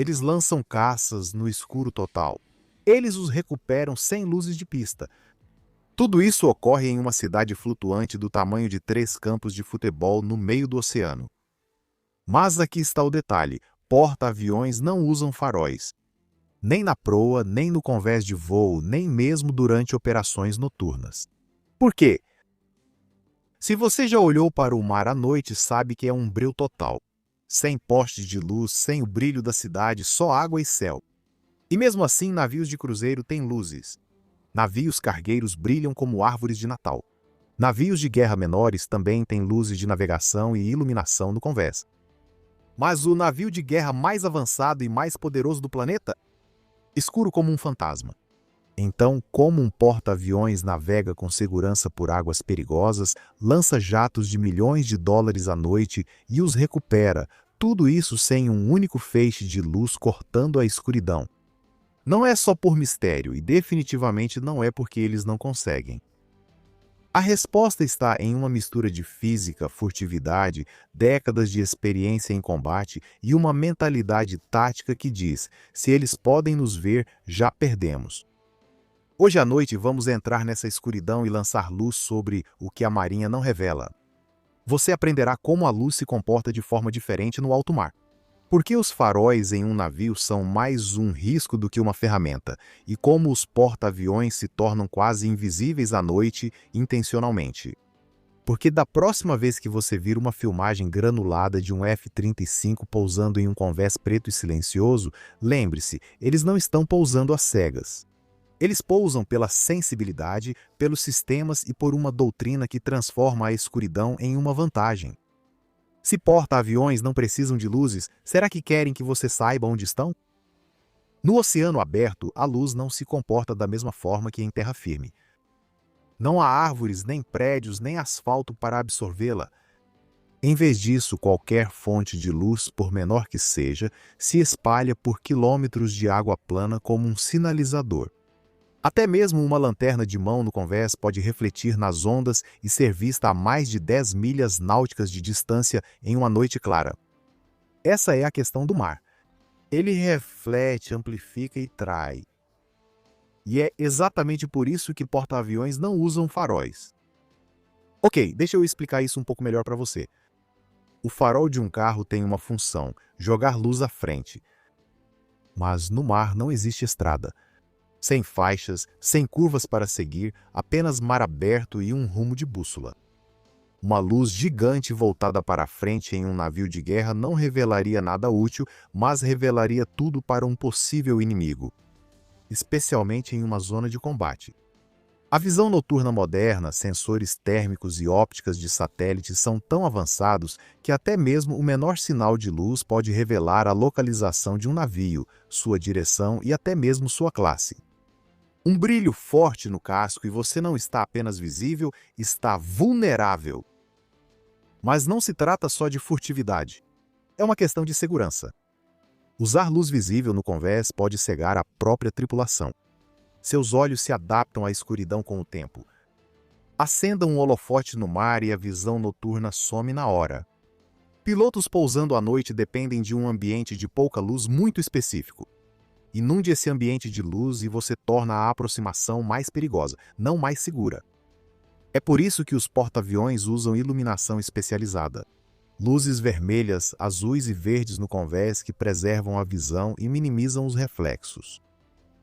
Eles lançam caças no escuro total. Eles os recuperam sem luzes de pista. Tudo isso ocorre em uma cidade flutuante do tamanho de 3 campos de futebol no meio do oceano. Mas aqui está o detalhe: porta-aviões não usam faróis. Nem na proa, nem no convés de voo, nem mesmo durante operações noturnas. Por quê? Se você já olhou para o mar à noite, sabe que é um breu total. Sem postes de luz, sem o brilho da cidade, só água e céu. E mesmo assim, navios de cruzeiro têm luzes. Navios cargueiros brilham como árvores de Natal. Navios de guerra menores também têm luzes de navegação e iluminação no convés. Mas o navio de guerra mais avançado e mais poderoso do planeta? Escuro como um fantasma. Então, como um porta-aviões navega com segurança por águas perigosas, lança jatos de milhões de dólares à noite e os recupera, tudo isso sem um único feixe de luz cortando a escuridão? Não é só por mistério, e definitivamente não é porque eles não conseguem. A resposta está em uma mistura de física, furtividade, décadas de experiência em combate e uma mentalidade tática que diz: se eles podem nos ver, já perdemos. Hoje à noite vamos entrar nessa escuridão e lançar luz sobre o que a Marinha não revela. Você aprenderá como a luz se comporta de forma diferente no alto mar. Por que os faróis em um navio são mais um risco do que uma ferramenta? E como os porta-aviões se tornam quase invisíveis à noite intencionalmente? Porque da próxima vez que você vir uma filmagem granulada de um F-35 pousando em um convés preto e silencioso, lembre-se, eles não estão pousando às cegas. Eles pousam pela sensibilidade, pelos sistemas e por uma doutrina que transforma a escuridão em uma vantagem. Se porta-aviões não precisam de luzes, será que querem que você saiba onde estão? No oceano aberto, a luz não se comporta da mesma forma que em terra firme. Não há árvores, nem prédios, nem asfalto para absorvê-la. Em vez disso, qualquer fonte de luz, por menor que seja, se espalha por quilômetros de água plana como um sinalizador. Até mesmo uma lanterna de mão no convés pode refletir nas ondas e ser vista a mais de 10 milhas náuticas de distância em uma noite clara. Essa é a questão do mar. Ele reflete, amplifica e trai. E é exatamente por isso que porta-aviões não usam faróis. Ok, deixa eu explicar isso um pouco melhor para você. O farol de um carro tem uma função: jogar luz à frente. Mas no mar não existe estrada. Sem faixas, sem curvas para seguir, apenas mar aberto e um rumo de bússola. Uma luz gigante voltada para a frente em um navio de guerra não revelaria nada útil, mas revelaria tudo para um possível inimigo, especialmente em uma zona de combate. A visão noturna moderna, sensores térmicos e ópticas de satélite são tão avançados que até mesmo o menor sinal de luz pode revelar a localização de um navio, sua direção e até mesmo sua classe. Um brilho forte no casco e você não está apenas visível, está vulnerável. Mas não se trata só de furtividade. É uma questão de segurança. Usar luz visível no convés pode cegar a própria tripulação. Seus olhos se adaptam à escuridão com o tempo. Acenda um holofote no mar e a visão noturna some na hora. Pilotos pousando à noite dependem de um ambiente de pouca luz muito específico. Inunde esse ambiente de luz e você torna a aproximação mais perigosa, não mais segura. É por isso que os porta-aviões usam iluminação especializada. Luzes vermelhas, azuis e verdes no convés que preservam a visão e minimizam os reflexos.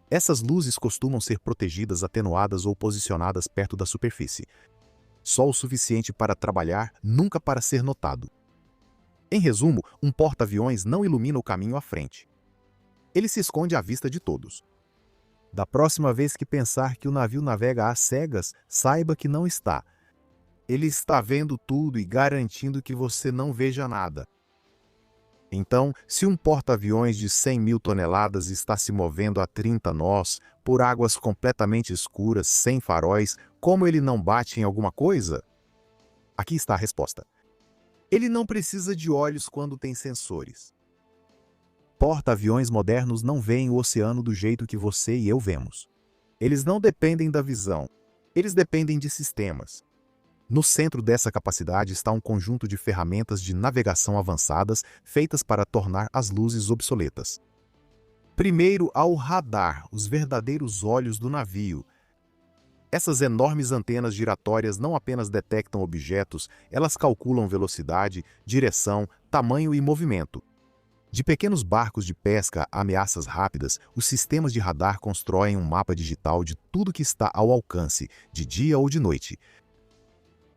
Essas luzes costumam ser protegidas, atenuadas ou posicionadas perto da superfície. Só o suficiente para trabalhar, nunca para ser notado. Em resumo, um porta-aviões não ilumina o caminho à frente. Ele se esconde à vista de todos. Da próxima vez que pensar que o navio navega às cegas, saiba que não está. Ele está vendo tudo e garantindo que você não veja nada. Então, se um porta-aviões de 100 mil toneladas está se movendo a 30 nós, por águas completamente escuras, sem faróis, como ele não bate em alguma coisa? Aqui está a resposta. Ele não precisa de olhos quando tem sensores. Porta-aviões modernos não veem o oceano do jeito que você e eu vemos. Eles não dependem da visão. Eles dependem de sistemas. No centro dessa capacidade está um conjunto de ferramentas de navegação avançadas feitas para tornar as luzes obsoletas. Primeiro, ao radar, os verdadeiros olhos do navio. Essas enormes antenas giratórias não apenas detectam objetos, elas calculam velocidade, direção, tamanho e movimento. De pequenos barcos de pesca a ameaças rápidas, os sistemas de radar constroem um mapa digital de tudo que está ao alcance, de dia ou de noite.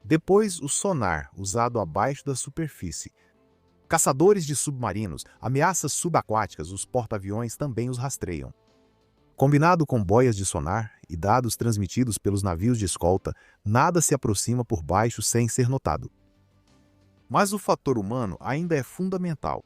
Depois, o sonar, usado abaixo da superfície. Caçadores de submarinos, ameaças subaquáticas, os porta-aviões também os rastreiam. Combinado com boias de sonar e dados transmitidos pelos navios de escolta, nada se aproxima por baixo sem ser notado. Mas o fator humano ainda é fundamental.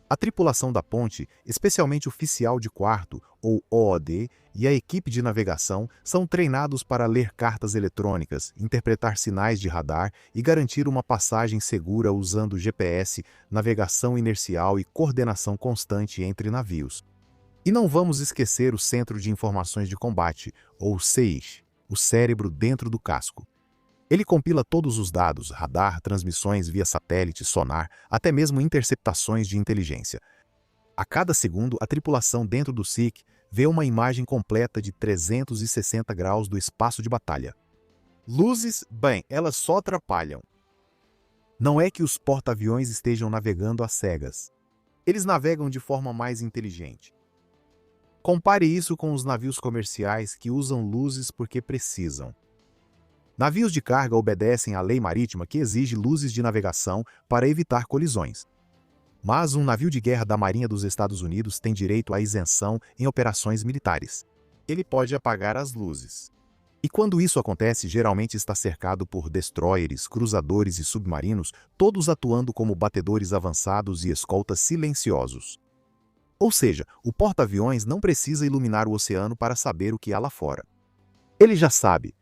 A tripulação da ponte, especialmente o oficial de quarto, ou OOD, e a equipe de navegação são treinados para ler cartas eletrônicas, interpretar sinais de radar e garantir uma passagem segura usando GPS, navegação inercial e coordenação constante entre navios. E não vamos esquecer o Centro de Informações de Combate, ou CIC, o cérebro dentro do casco. Ele compila todos os dados, radar, transmissões via satélite, sonar, até mesmo interceptações de inteligência. A cada segundo, a tripulação dentro do SIC vê uma imagem completa de 360 graus do espaço de batalha. Luzes, bem, elas só atrapalham. Não é que os porta-aviões estejam navegando às cegas. Eles navegam de forma mais inteligente. Compare isso com os navios comerciais que usam luzes porque precisam. Navios de carga obedecem à lei marítima que exige luzes de navegação para evitar colisões. Mas um navio de guerra da Marinha dos Estados Unidos tem direito à isenção em operações militares. Ele pode apagar as luzes. E quando isso acontece, geralmente está cercado por destroyers, cruzadores e submarinos, todos atuando como batedores avançados e escoltas silenciosos. Ou seja, o porta-aviões não precisa iluminar o oceano para saber o que há lá fora. Ele já sabe.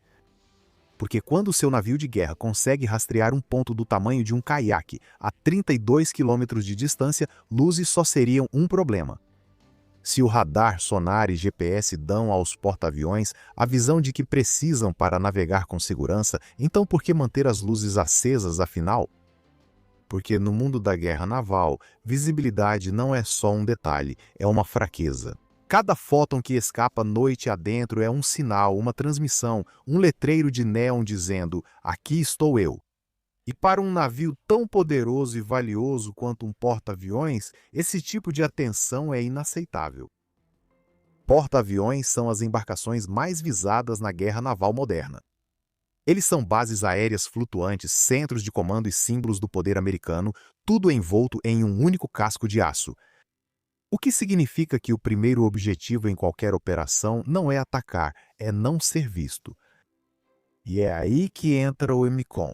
Porque quando o seu navio de guerra consegue rastrear um ponto do tamanho de um caiaque a 32 quilômetros de distância, luzes só seriam um problema. Se o radar, sonar e GPS dão aos porta-aviões a visão de que precisam para navegar com segurança, então por que manter as luzes acesas afinal? Porque no mundo da guerra naval, visibilidade não é só um detalhe, é uma fraqueza. Cada fóton que escapa noite adentro é um sinal, uma transmissão, um letreiro de néon dizendo: aqui estou eu. E para um navio tão poderoso e valioso quanto um porta-aviões, esse tipo de atenção é inaceitável. Porta-aviões são as embarcações mais visadas na guerra naval moderna. Eles são bases aéreas flutuantes, centros de comando e símbolos do poder americano, tudo envolto em um único casco de aço. O que significa que o primeiro objetivo em qualquer operação não é atacar, é não ser visto. E é aí que entra o EMCOM.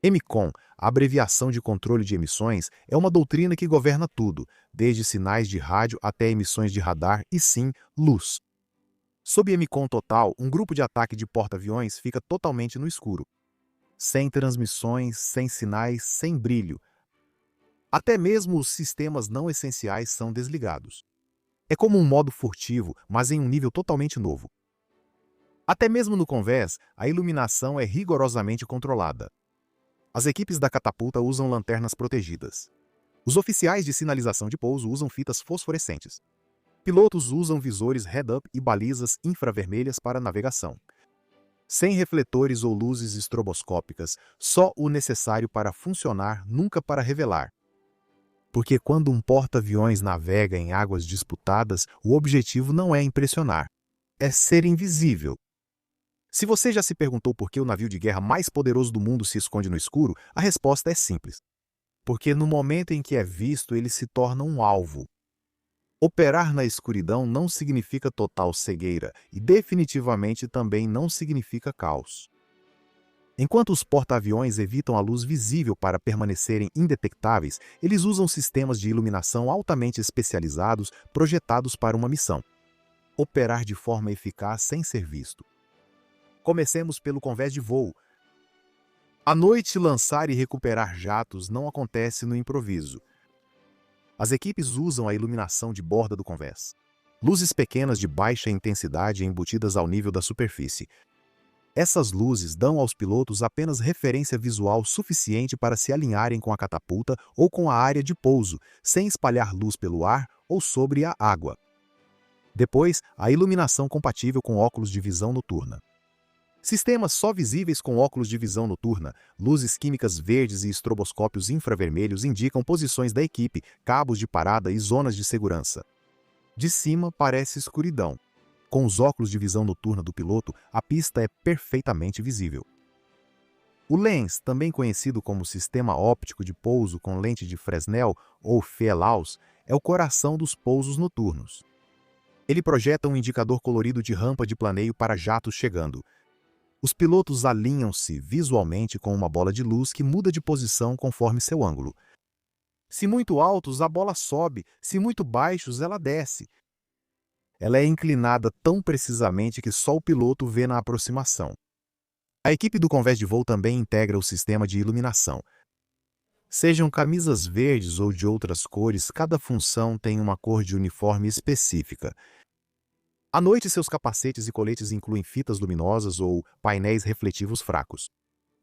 EMCOM, a abreviação de controle de emissões, é uma doutrina que governa tudo, desde sinais de rádio até emissões de radar e sim, luz. Sob EMCOM total, um grupo de ataque de porta-aviões fica totalmente no escuro. Sem transmissões, sem sinais, sem brilho. Até mesmo os sistemas não essenciais são desligados. É como um modo furtivo, mas em um nível totalmente novo. Até mesmo no convés, a iluminação é rigorosamente controlada. As equipes da catapulta usam lanternas protegidas. Os oficiais de sinalização de pouso usam fitas fosforescentes. Pilotos usam visores head-up e balizas infravermelhas para navegação. Sem refletores ou luzes estroboscópicas, só o necessário para funcionar, nunca para revelar. Porque quando um porta-aviões navega em águas disputadas, o objetivo não é impressionar, é ser invisível. Se você já se perguntou por que o navio de guerra mais poderoso do mundo se esconde no escuro, a resposta é simples. Porque no momento em que é visto, ele se torna um alvo. Operar na escuridão não significa total cegueira e definitivamente também não significa caos. Enquanto os porta-aviões evitam a luz visível para permanecerem indetectáveis, eles usam sistemas de iluminação altamente especializados projetados para uma missão: operar de forma eficaz sem ser visto. Comecemos pelo convés de voo. À noite, lançar e recuperar jatos não acontece no improviso. As equipes usam a iluminação de borda do convés. Luzes pequenas de baixa intensidade embutidas ao nível da superfície. Essas luzes dão aos pilotos apenas referência visual suficiente para se alinharem com a catapulta ou com a área de pouso, sem espalhar luz pelo ar ou sobre a água. Depois, a iluminação compatível com óculos de visão noturna. Sistemas só visíveis com óculos de visão noturna, luzes químicas verdes e estroboscópios infravermelhos indicam posições da equipe, cabos de parada e zonas de segurança. De cima parece escuridão. Com os óculos de visão noturna do piloto, a pista é perfeitamente visível. O lens, também conhecido como sistema óptico de pouso com lente de Fresnel ou FELAUS, é o coração dos pousos noturnos. Ele projeta um indicador colorido de rampa de planeio para jatos chegando. Os pilotos alinham-se visualmente com uma bola de luz que muda de posição conforme seu ângulo. Se muito altos, a bola sobe, se muito baixos, ela desce. Ela é inclinada tão precisamente que só o piloto vê na aproximação. A equipe do convés de voo também integra o sistema de iluminação. Sejam camisas verdes ou de outras cores, cada função tem uma cor de uniforme específica. À noite, seus capacetes e coletes incluem fitas luminosas ou painéis refletivos fracos.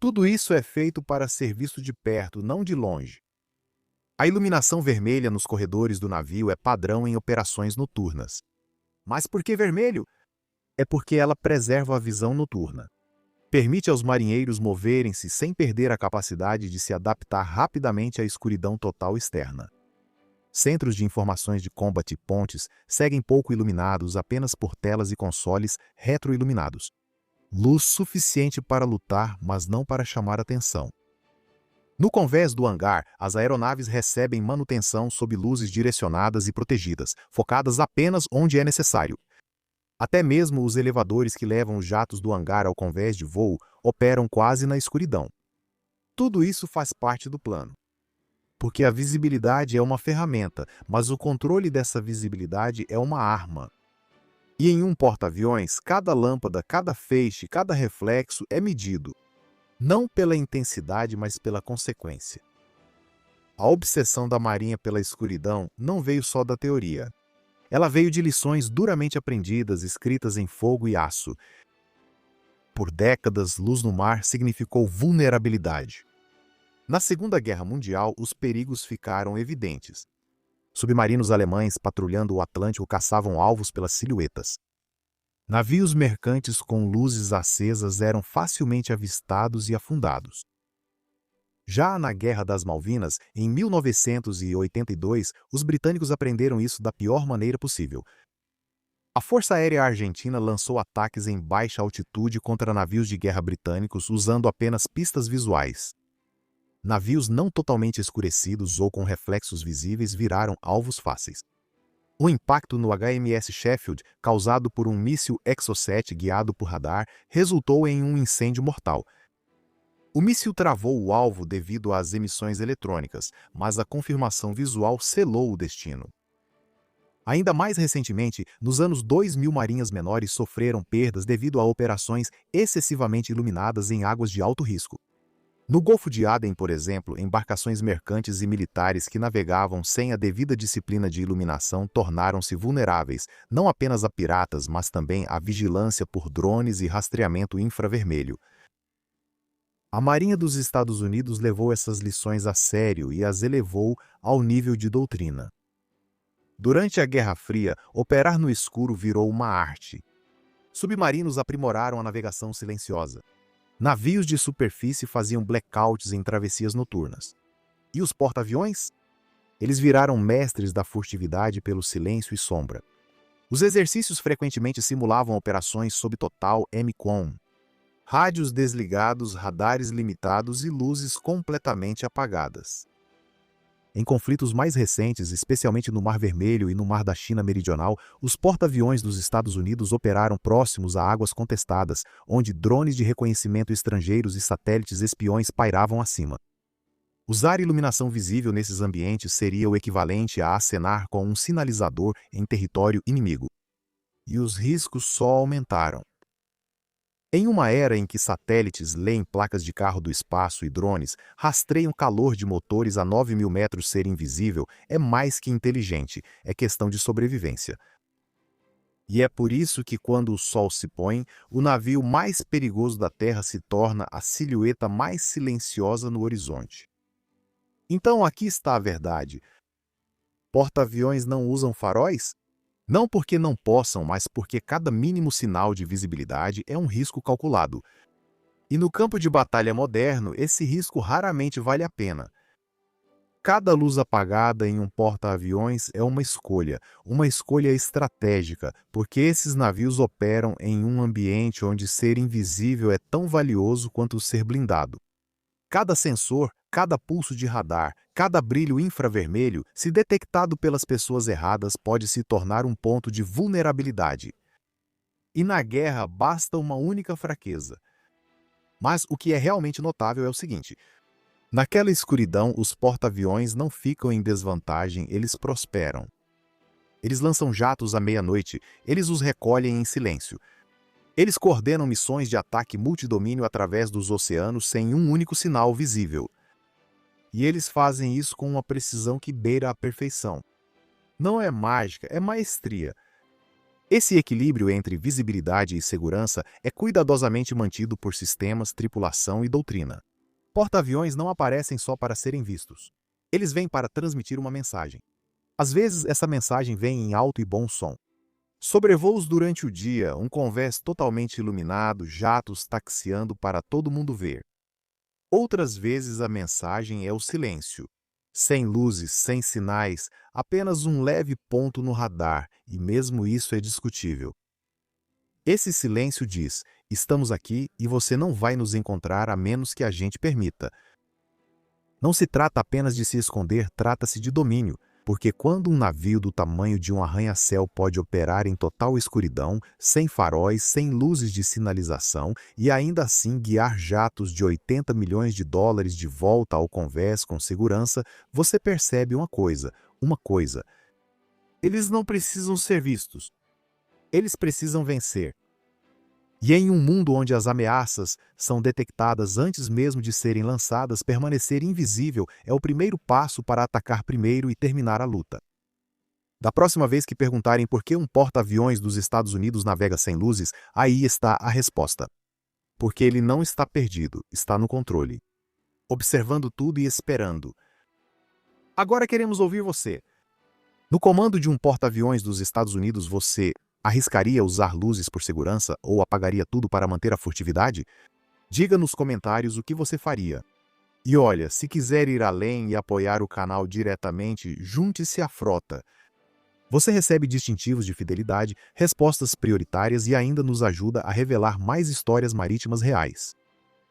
Tudo isso é feito para ser visto de perto, não de longe. A iluminação vermelha nos corredores do navio é padrão em operações noturnas. Mas por que vermelho? É porque ela preserva a visão noturna. Permite aos marinheiros moverem-se sem perder a capacidade de se adaptar rapidamente à escuridão total externa. Centros de informações de combate e pontes seguem pouco iluminados apenas por telas e consoles retroiluminados. Luz suficiente para lutar, mas não para chamar atenção. No convés do hangar, as aeronaves recebem manutenção sob luzes direcionadas e protegidas, focadas apenas onde é necessário. Até mesmo os elevadores que levam os jatos do hangar ao convés de voo operam quase na escuridão. Tudo isso faz parte do plano. Porque a visibilidade é uma ferramenta, mas o controle dessa visibilidade é uma arma. E em um porta-aviões, cada lâmpada, cada feixe, cada reflexo é medido. Não pela intensidade, mas pela consequência. A obsessão da Marinha pela escuridão não veio só da teoria. Ela veio de lições duramente aprendidas, escritas em fogo e aço. Por décadas, luz no mar significou vulnerabilidade. Na Segunda Guerra Mundial, os perigos ficaram evidentes. Submarinos alemães patrulhando o Atlântico caçavam alvos pelas silhuetas. Navios mercantes com luzes acesas eram facilmente avistados e afundados. Já na Guerra das Malvinas, em 1982, os britânicos aprenderam isso da pior maneira possível. A Força Aérea Argentina lançou ataques em baixa altitude contra navios de guerra britânicos usando apenas pistas visuais. Navios não totalmente escurecidos ou com reflexos visíveis viraram alvos fáceis. O impacto no HMS Sheffield, causado por um míssil Exocet guiado por radar, resultou em um incêndio mortal. O míssil travou o alvo devido às emissões eletrônicas, mas a confirmação visual selou o destino. Ainda mais recentemente, nos anos 2000, marinhas menores sofreram perdas devido a operações excessivamente iluminadas em águas de alto risco. No Golfo de Aden, por exemplo, embarcações mercantes e militares que navegavam sem a devida disciplina de iluminação tornaram-se vulneráveis, não apenas a piratas, mas também à vigilância por drones e rastreamento infravermelho. A Marinha dos Estados Unidos levou essas lições a sério e as elevou ao nível de doutrina. Durante a Guerra Fria, operar no escuro virou uma arte. Submarinos aprimoraram a navegação silenciosa. Navios de superfície faziam blackouts em travessias noturnas. E os porta-aviões? Eles viraram mestres da furtividade pelo silêncio e sombra. Os exercícios frequentemente simulavam operações sob total MCOM. Rádios desligados, radares limitados e luzes completamente apagadas. Em conflitos mais recentes, especialmente no Mar Vermelho e no Mar da China Meridional, os porta-aviões dos Estados Unidos operaram próximos a águas contestadas, onde drones de reconhecimento estrangeiros e satélites espiões pairavam acima. Usar iluminação visível nesses ambientes seria o equivalente a acenar com um sinalizador em território inimigo. E os riscos só aumentaram. Em uma era em que satélites leem placas de carro do espaço e drones rastreiam calor de motores a 9.000 metros ser invisível, é mais que inteligente, é questão de sobrevivência. E é por isso que quando o sol se põe, o navio mais perigoso da Terra se torna a silhueta mais silenciosa no horizonte. Então aqui está a verdade. Porta-aviões não usam faróis? Não porque não possam, mas porque cada mínimo sinal de visibilidade é um risco calculado. E no campo de batalha moderno, esse risco raramente vale a pena. Cada luz apagada em um porta-aviões é uma escolha estratégica, porque esses navios operam em um ambiente onde ser invisível é tão valioso quanto ser blindado. Cada sensor, cada pulso de radar, cada brilho infravermelho, se detectado pelas pessoas erradas, pode se tornar um ponto de vulnerabilidade. E na guerra basta uma única fraqueza. Mas o que é realmente notável é o seguinte: naquela escuridão, os porta-aviões não ficam em desvantagem, eles prosperam. Eles lançam jatos à meia-noite, eles os recolhem em silêncio. Eles coordenam missões de ataque multidomínio através dos oceanos sem um único sinal visível. E eles fazem isso com uma precisão que beira a perfeição. Não é mágica, é maestria. Esse equilíbrio entre visibilidade e segurança é cuidadosamente mantido por sistemas, tripulação e doutrina. Porta-aviões não aparecem só para serem vistos. Eles vêm para transmitir uma mensagem. Às vezes, essa mensagem vem em alto e bom som. Sobrevoos durante o dia, um convés totalmente iluminado, jatos taxiando para todo mundo ver. Outras vezes a mensagem é o silêncio. Sem luzes, sem sinais, apenas um leve ponto no radar, e mesmo isso é discutível. Esse silêncio diz: estamos aqui e você não vai nos encontrar a menos que a gente permita. Não se trata apenas de se esconder, trata-se de domínio, porque quando um navio do tamanho de um arranha-céu pode operar em total escuridão, sem faróis, sem luzes de sinalização e ainda assim guiar jatos de 80 milhões de dólares de volta ao convés com segurança, você percebe uma coisa. Eles não precisam ser vistos. Eles precisam vencer. E em um mundo onde as ameaças são detectadas antes mesmo de serem lançadas, permanecer invisível é o primeiro passo para atacar primeiro e terminar a luta. Da próxima vez que perguntarem por que um porta-aviões dos Estados Unidos navega sem luzes, aí está a resposta. Porque ele não está perdido, está no controle. Observando tudo e esperando. Agora queremos ouvir você. No comando de um porta-aviões dos Estados Unidos, você arriscaria usar luzes por segurança ou apagaria tudo para manter a furtividade? Diga nos comentários o que você faria. E olha, se quiser ir além e apoiar o canal diretamente, junte-se à frota. Você recebe distintivos de fidelidade, respostas prioritárias e ainda nos ajuda a revelar mais histórias marítimas reais.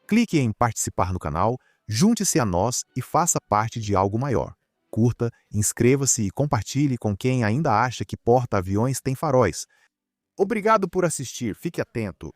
Clique em participar no canal, junte-se a nós e faça parte de algo maior. Curta, inscreva-se e compartilhe com quem ainda acha que porta-aviões tem faróis. Obrigado por assistir, fique atento.